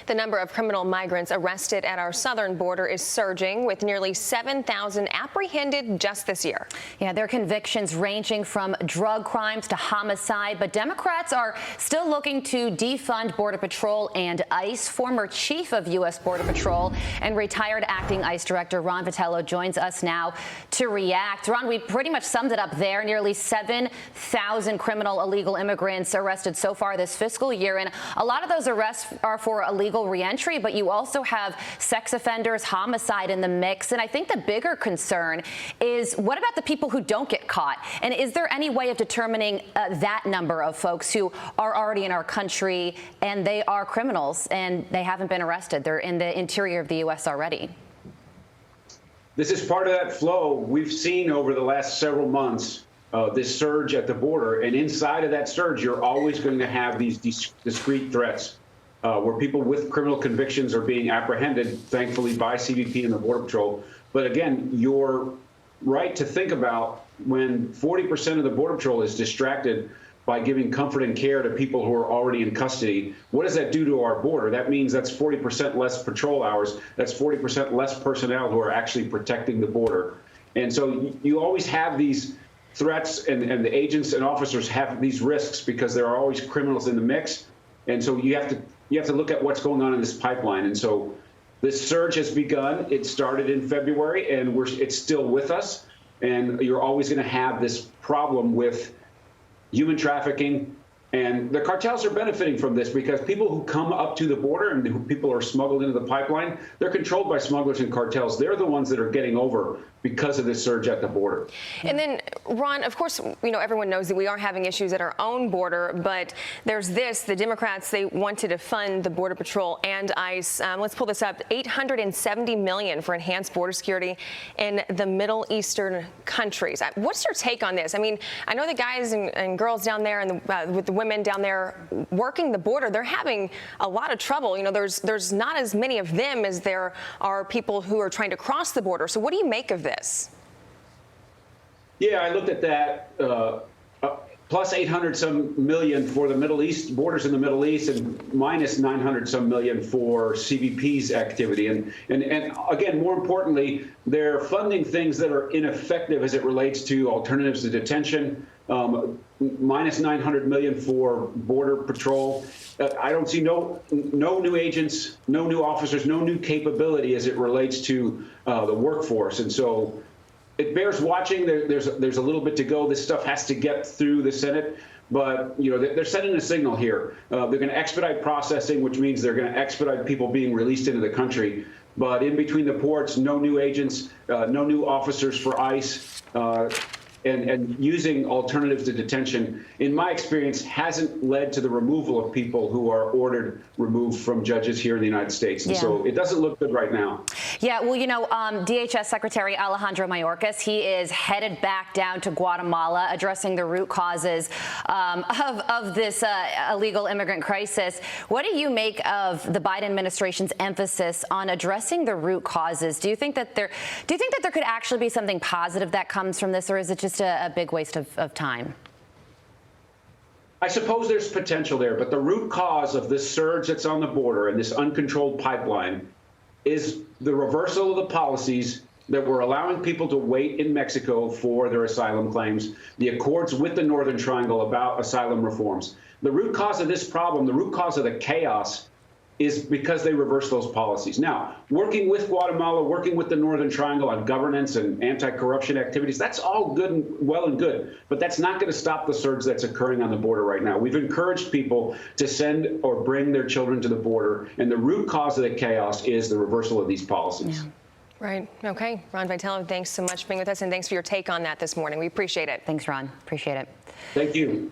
The number of criminal migrants arrested at our southern border is surging, with nearly 7,000 apprehended just this year. Yeah, their convictions ranging from drug crimes to homicide, but Democrats are still looking to defund Border Patrol and ICE. Former chief of U.S. Border Patrol and retired acting ICE Director Ron Vitiello joins us now to react. Ron, we pretty much summed it up there. Nearly 7,000 criminal illegal immigrants arrested so far this fiscal year, and a lot of those arrests are for illegal reentry, but you also have sex offenders, homicide in the mix. And I think the bigger concern is, what about the people who don't get caught? And is there any way of determining that number of folks who are already in our country and they are criminals and they haven't been arrested? They're in the interior of the U.S. already. This is part of that flow we've seen over the last several months. This surge at the border, and inside of that surge, you're always going to have these discrete threats where people with criminal convictions are being apprehended, thankfully, by CBP and the Border Patrol. But again, you're right to think about when 40% of the Border Patrol is distracted by giving comfort and care to people who are already in custody. What does that do to our border? That means that's 40% less patrol hours. That's 40% less personnel who are actually protecting the border. And so you always have these threats, and the agents and officers have these risks because there are always criminals in the mix. And so you have to look at what's going on in this pipeline. And so this surge has begun. It started in February, and it's still with us. And you're always going to have this problem with human trafficking. And the cartels are benefiting from this because people who come up to the border and who people are smuggled into the pipeline, they're controlled by smugglers and cartels. They're the ones that are getting over because of this surge at the border. And then, Ron, of course, everyone knows that we are having issues at our own border, but there's the Democrats, they wanted to fund the Border Patrol and ICE. Let's pull this up, $870 million for enhanced border security in the Middle Eastern countries. What's your take on this? I mean, I know the guys and girls down there and with the women down there working the border, they're having a lot of trouble. There's not as many of them as there are people who are trying to cross the border. So what do you make of this? Yeah, I looked at that, plus 800 some million for the Middle East, borders in the Middle East, and minus 900 some million for CBP's activity. And again, more importantly, they're funding things that are ineffective as it relates to alternatives to detention, minus 900 million for Border Patrol. I don't see no new agents, no new officers, no new capability as it relates to the workforce. And so it bears watching. There's a little bit to go. This stuff has to get through the Senate, but they're sending a signal here. They're going to expedite processing, which means they're going to expedite people being released into the country. But in between the ports, no new agents, no new officers for ICE. And using alternatives to detention, in my experience, hasn't led to the removal of people who are ordered removed from judges here in the United States. And so it doesn't look good right now. Yeah, well, DHS Secretary Alejandro Mayorkas, he is headed back down to Guatemala, addressing the root causes of this illegal immigrant crisis. What do you make of the Biden administration's emphasis on addressing the root causes? Do you think that there could actually be something positive that comes from this, or is it just a big waste of time? I suppose there's potential there, but the root cause of this surge that's on the border and this uncontrolled pipeline is the reversal of the policies that were allowing people to wait in Mexico for their asylum claims, the accords with the Northern Triangle about asylum reforms. The root cause of this problem, the root cause of the chaos, is because they reverse those policies. Now, working with Guatemala, working with the Northern Triangle on governance and anti-corruption activities, that's all good and well and good, but that's not going to stop the surge that's occurring on the border right now. We've encouraged people to send or bring their children to the border, and the root cause of the chaos is the reversal of these policies. Yeah. Right. Okay. Ron Vitiello, thanks so much for being with us, and thanks for your take on that this morning. We appreciate it. Thanks, Ron. Appreciate it. Thank you.